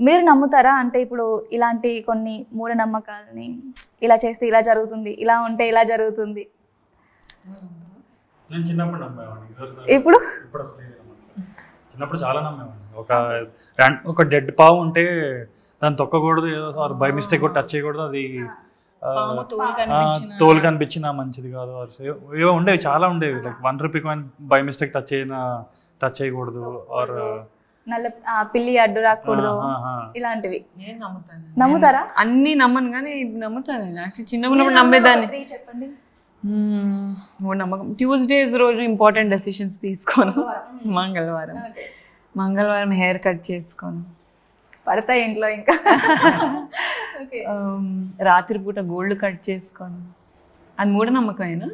మీరు నమ్ముతారా? అంటే ఇప్పుడు ఇలాంటి కొన్ని మూఢనమ్మకాలని ఇలా చేస్తే ఇలా జరుగుతుంది, ఇలా ఉంటే ఇలా జరుగుతుంది. నేను చిన్నప్పుడు నమ్మేవాడిని. ఇప్పుడు ఇప్పుడు అసలు చిన్నప్పుడు చాలా నమ్మేవాడిని. ఒక డెడ్ పావు ఉంటే దాన్ని తొక్కకూడదు, ఏదో బై మిస్టేక్ కూడా టచ్ చేయకూడదు, అది తోలు కనిపించినా మంచిది కాదు. ఏవో ఉండేవి, చాలా ఉండేవి. Like ₹1 coin by mistake touch చేయకూడదు, ఆర్ నల్ల పిల్లి అడ్డు రాకూడదు, ఇలాంటివి. నమ్ముతారా? అన్ని నమ్మను కానీ నమ్ముతాను. యాక్చువల్లీ చిన్నగా ఉన్నప్పుడు నమ్మేదాన్ని. చెప్పండి. నమ్మకం ట్యూస్డేస్ రోజు ఇంపార్టెంట్ డెసిషన్స్ తీసుకోను. మంగళవారం హెయిర్ కట్ చేసుకోను. పడతాయి ఇంట్లో ఇంకా. రాత్రిపూట గోల్డ్ కట్ చేసుకోను. అది మూఢనమ్మకమేనా?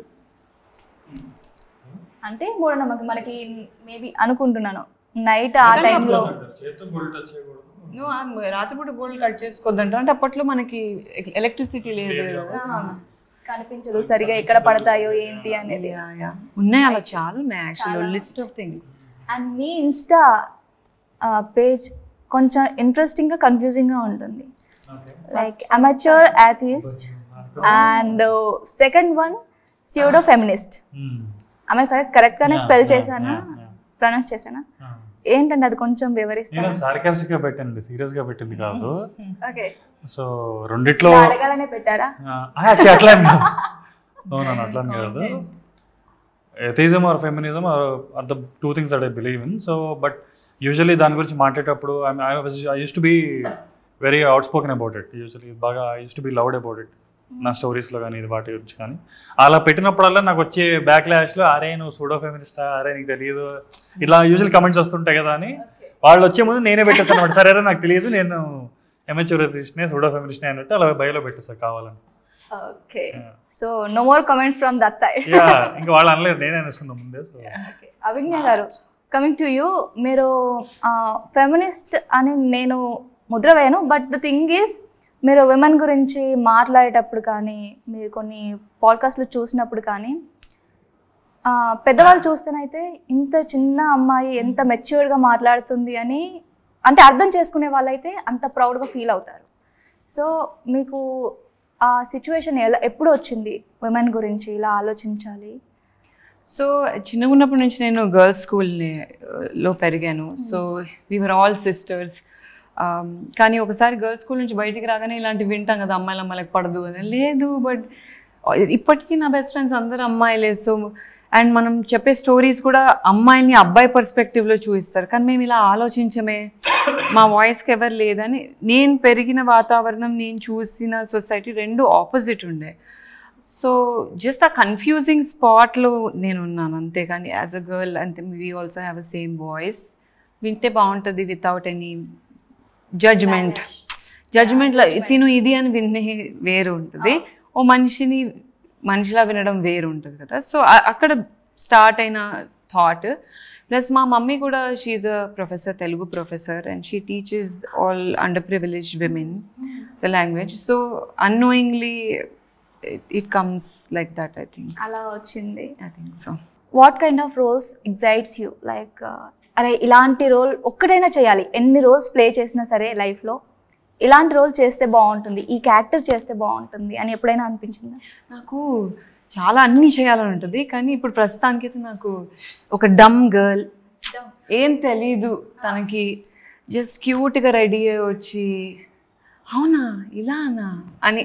అంటే మూఢనమ్మకం మనకి మేబీ అనుకుంటున్నాను. నైట్ ఆ టైంలో రాత్రిపూట గోల్డ్ కట్ చేసుకోవద్దంట. అంటే అప్పట్లో మనకి ఎలక్ట్రిసిటీ లేదు, కనిపించదు సరిగా, ఎక్కడ పడతాయో ఏంటి అనేది. ఉన్నాయి, అలా చాలా ఉన్నాయి actually, list of things. And me Insta page కొంచెం ఇంట్రెస్టింగ్ గా కన్ఫ్యూజింగ్ గా ఉంటుంది. Like amateur atheist and second one pseudo feminist. ఆమె కరెక్ట్ గానే స్పెల్ చేశానా, ప్రొనౌన్స్ చేశానా? ఏంటంటే అది కొంచెం వివరిస్తాను. సార్కాస్టిక్ గా పెట్టండి, సీరియస్ గా పెట్టింది కాదు. ఓకే, సో రెండిట్లో అడగాలనే పెట్టారా? అట్లా అట్లా కాదు. Atheism or feminism are the two things that I believe in. So but usually దాని గురించి మాట్లాడేటప్పుడు I use to be very outspoken about it. Usually బాగా I use to be loud about it, నా స్టోరీస్లో కానీ ఇది వాటి గురించి కానీ. అలా పెట్టినప్పుడల్లా నాకు వచ్చే బ్యాక్ ల్యాష్లో, అరే నువ్వు సూడో ఫెమినిస్టా, అరే నీకు తెలియదు, ఇలా యూజువల్ కమెంట్స్ వస్తుంటాయి కదా అని. వాళ్ళు వచ్చే ముందు నేనే పెట్టేస్తాను అనమాట. సరే నాకు తెలియదు, నేను అమేచ్యూర్ ఎథిస్ట్నే, సూడో ఫెమినిస్ట్నే అన్నట్టు అలా బయోలో పెట్టేస్తాను కావాలని. Okay, so no more comments from that side. ఇంకా వాళ్ళు అనలేదు, నేనే అనేసుకున్నాం ముందే. సో అభిజ్ఞ గారు, కమింగ్ టు యూ, మీరు ఫెమినిస్ట్ అని నేను ముద్ర వేయను, బట్ ద థింగ్ ఈజ్ మీరు విమెన్ గురించి మాట్లాడేటప్పుడు కానీ, మీరు కొన్ని పాడ్కాస్ట్లు చూసినప్పుడు కానీ, పెద్దవాళ్ళు చూస్తేనైతే ఇంత చిన్న అమ్మాయి ఎంత మెచ్యూర్డ్గా మాట్లాడుతుంది అని, అంటే అర్థం చేసుకునే వాళ్ళైతే అంత ప్రౌడ్గా ఫీల్ అవుతారు. సో మీకు ఆ సిచ్యువేషన్ ఎప్పుడు వచ్చింది విమెన్ గురించి ఇలా ఆలోచించాలి? సో చిన్నగా ఉన్నప్పటి నుంచి నేను గర్ల్స్ స్కూల్లో పెరిగాను. So we are all sisters. కానీ ఒకసారి గర్ల్స్ స్కూల్ నుంచి బయటికి రాగానే ఇలాంటివి వింటాం కదా, అమ్మాయిలకు పడదు అని. లేదు, బట్ ఇప్పటికీ నా బెస్ట్ ఫ్రెండ్స్ అందరూ అమ్మాయిలే. సో అండ్ మనం చెప్పే స్టోరీస్ కూడా అమ్మాయిని అబ్బాయి పర్స్పెక్టివ్లో చూపిస్తారు, కానీ మేము ఇలా ఆలోచించమే, మా వాయిస్కి ఎవరు లేదని. నేను పెరిగిన వాతావరణం, నేను చూసిన సొసైటీ రెండు ఆపోజిట్ ఉండే. సో జస్ట్ ఆ కన్ఫ్యూజింగ్ స్పాట్లో నేను ఉన్నాను, అంతేకాని యాజ్ అ గర్ల్ అంతే we also have a same voice. వింటే బాగుంటుంది వితౌట్ ఎనీ జడ్జ్మెంట్లో తిను ఇది అని వినే వేరు ఉంటుంది, ఓ మనిషిలా వినడం వేరు ఉంటుంది కదా. సో అక్కడ స్టార్ట్ అయిన థాట్. ప్లస్ మా మమ్మీ కూడా she is a professor, Telugu professor, and she teaches all underprivileged women the language. So annoyingly it comes like that, I think. అలా వచ్చింది. I think so. What kind of roles excites you? Like అరే ఇలాంటి role ఒక్కటైనా చేయాలి, ఎన్ని roles play చేసినా సరే లైఫ్లో ఇలాంటి రోల్ చేస్తే బాగుంటుంది, ఈ క్యారెక్టర్ చేస్తే బాగుంటుంది అని ఎప్పుడైనా అనిపించిందా? నాకు చాలా అన్నీ చేయాలని ఉంటుంది, కానీ ఇప్పుడు ప్రస్తుతానికైతే నాకు ఒక డమ్ గర్ల్, ఏం తెలీదు తనకి, జస్ట్ క్యూట్గా రెడీ అయ్యి వచ్చి అవునా ఇలానా అని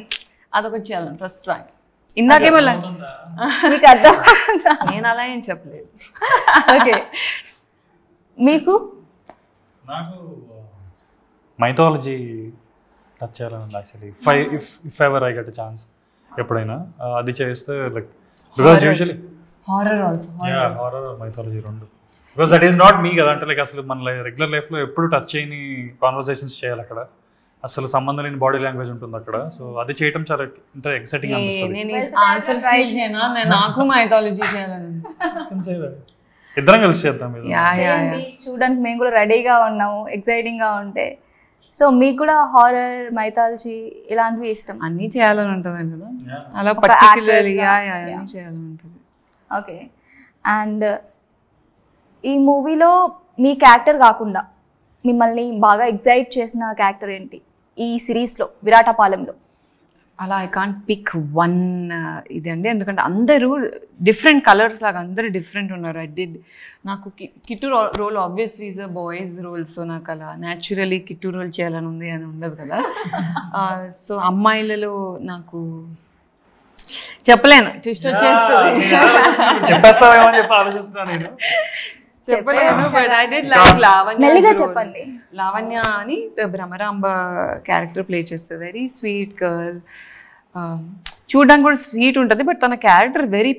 అదొకటి చేయాలని ప్రస్తుతానికి. ఇందాకేమో మీకు అర్థం, నేను అలా ఏం చెప్పలేదు. ఓకే, మీకు? నాకు మైథాలజీ టచ్ చేయాలని actually. If ever I get a chance ఎప్పుడైనా అది చేస్తే, like because usually horror also, horror mythology రెండు. Because that is not me కదా, అంటే లైక్ అసలు మన రెగ్యులర్ లైఫ్లో ఎప్పుడు టచ్ చేయని కాన్వర్సేషన్స్ చేయాలి అక్కడ, అసలు సంబంధం లేని బాడీ లాంగ్వేజ్ ఉంటుంది అక్కడ. సో అది చేయడం చాలా ఎక్సైటింగ్ అనిపిస్తుంది. నాకు మైథాలజీ చేయాలని ఇద్దరం కలిసి చేద్దాం. చూడడానికి మేము కూడా రెడీగా ఉన్నాము, ఎక్సైటింగ్ గా ఉంటే. సో మీకు కూడా హారర్, మైథాలజీ ఇలాంటివి ఇష్టం? అన్నీ చేయాలని ఉంటుంది కదా, అలా పర్టిక్యులర్గా అన్నీ చేయాలని ఉంటుంది. ఓకే, అండ్ ఈ మూవీలో మీ క్యారెక్టర్ కాకుండా మిమ్మల్ని బాగా ఎగ్జైట్ చేసిన క్యారెక్టర్ ఏంటి ఈ సిరీస్లో విరాటపాలెంలో? అలా ఐ కాంట్ పిక్ వన్ ఇది అండి, ఎందుకంటే అందరూ డిఫరెంట్ కలర్స్ లాగా అందరూ డిఫరెంట్ ఉన్నారు. ఐ డిడ్ నాకు Kittu role obviously is a boy's role, so నాకు అలా న్యాచురలీ కిట్టు రోల్ చేయాలని ఉంది అని ఉండదు కదా. సో అమ్మాయిలలో నాకు చెప్పలేను, ట్విస్ట్ వచ్చేస్తుంది చెప్పేస్తావేమో అని చెప్పి ఆలోచిస్తున్నాను నేను. చెప్పలేను, బట్ ఐ డిడ్ లైక్ మెల్లిగా చెప్పండి. లావణ్య అని భ్రమరాంబ క్యారెక్టర్ ప్లే చేస్తుంది. వెరీ స్వీట్ గర్ల్, చూడడానికి కూడా స్వీట్ ఉంటుంది, బట్ తన క్యారెక్టర్ వెరీ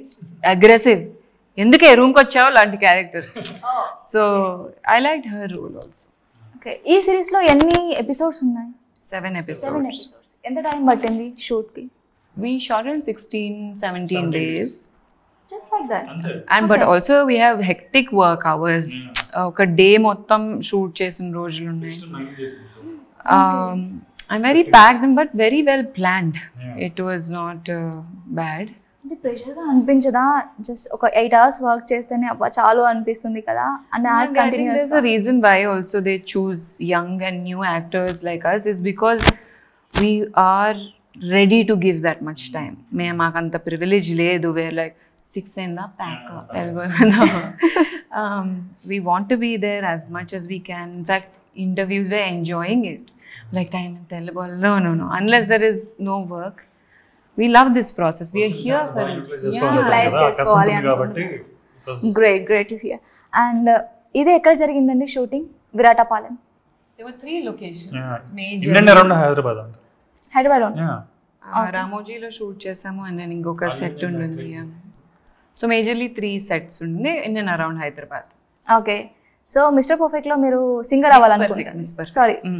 అగ్రెసివ్. ఎందుకే రూమ్కి వచ్చావు లాంటి character. So I like her role also. Okay, ఈ సిరీస్లో ఎన్ని ఎపిసోడ్స్ ఉన్నాయి? 7 episodes. ఎంత టైం పట్టింది షూట్కి? We shot in 16-17 days. Just like that. And but also we have hectic work hours. ఒక డే మొత్తం షూట్ చేసిన రోజులు ఉన్నాయి. I'm very packed but very well planned. It was not bad. అంటే ప్రెషర్గా అనిపించదా? Just ఒక 8 hours work చేస్తేనే అబ్బా చాలు అనిపిస్తుంది కదా? And as continuous there's a reason why also they choose young and new actors like us is because we are ready to give that much time. మాకు అంత privilege లేదు. వేర్ లైక్ 6 అయిందా pack we want to be there as much as we can. In fact, interviews we're enjoying it. Like time in Telugu, no. Unless there is no work, we love this process. We are here for it. Utilize చేసుకోవాలి కాబట్టి. Great to hear. And ఇది ఎక్కడ జరిగిందండి shooting? Viratapalem. There were 3 locations. Major. In and around Hyderabad. హైదరాబాద్లో రామోజీలో shoot చేసాము, and నేను ఇంకొక set ఉంటుంది. సో మేజర్లీ 3 sets ఉండే in and around Hyderabad. Okay, so mister పర్ఫెక్ట్లో మీరు సింగర్ అవ్వాలనుకుంటారు.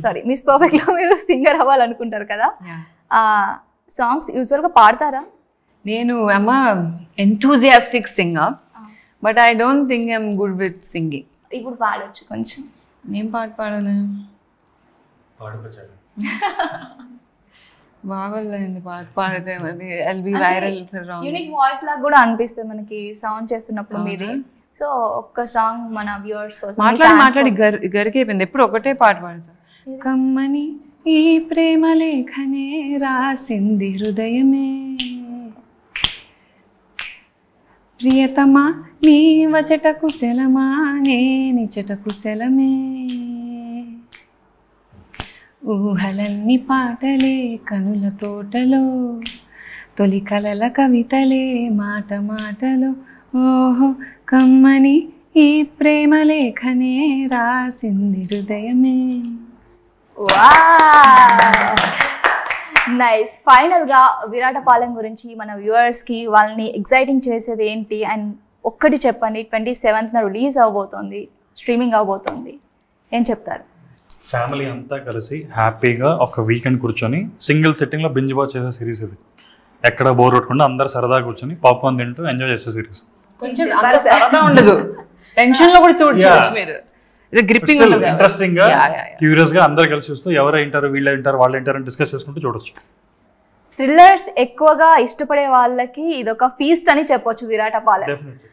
సారీ మిస్ పర్ఫెక్ట్లో మీరు సింగర్ అవ్వాలనుకుంటారు కదా? సాంగ్స్ యూజువల్గా పాడతారా? నేను I'm enthusiastic singer, but I don't think I'm good with singing. ఇప్పుడు పాడొచ్చు కొంచెం. నేను పాడను, బాగోలేండి పాడితే మరి I'll be viral for round. Unique voice లాగా కూడా అనిపిస్తుంది మనకి సౌండ్ చేస్తున్నప్పుడు మీది. సో ఒక్క సాంగ్ మన వ్యూవర్స్ కోసం మాట్లాడి గరికైపోయింది. ఎప్పుడు ఒకటే పాట పాడతా. కమ్మని ఈ ప్రేమ లేఖనే రాసింది హృదయమే, ప్రియతమా నీ వచట కుశలమా నేనిచట కుశలమే, ఊహలన్నీ పాటలే కనుల తోటలో, తొలి కలల కవితలే మాట మాటలో, ఓహో కమ్మని ఈ ప్రేమ లేఖనే రాసింది హృదయమే. నైస్. ఫైనల్గా విరాటపాలెం గురించి మన వ్యూవర్స్కి వాళ్ళని ఎక్సైటింగ్ చేసేది ఏంటి అండ్ ఒక్కటి చెప్పండి. 27th రిలీజ్ అవబోతోంది, స్ట్రీమింగ్ అవబోతోంది, ఏం చెప్తారు? ఫ్యామిలీ అంతా కలిసి హ్యాపీగా ఒక వీకెండ్ కూర్చొని సింగిల్ సిట్టింగ్లో బింజ్ వాచ్ చేసే సిరీస్ ఇది. ఎక్కడ బోర్ కొట్టకుండా అందరు సరదా కూర్చొని పాప్కార్న్ తింటూ ఎంజాయ్ చేసే సిరీస్. కొంచెం సరదా ఉండదు, టెన్షన్ లో కూడా చూడొచ్చు మీరు. గ్రిప్పింగ్ ఉంటుంది, ఇంట్రెస్టింగ్ గా క్యూరియస్ గా అందరు కలిసి చూస్తూ ఎవరు వింటారు వీళ్ళు వింటారు వాళ్ళు వింటారు అని డిస్కస్ చేసుకుంటూ చూడొచ్చు. థ్రిల్లర్స్ ఎక్కువగా ఇష్టపడే వాళ్ళకి ఇదొక ఫీస్ట్ అని చెప్పొచ్చు విరాటపాలెం. డెఫినెట్లీ.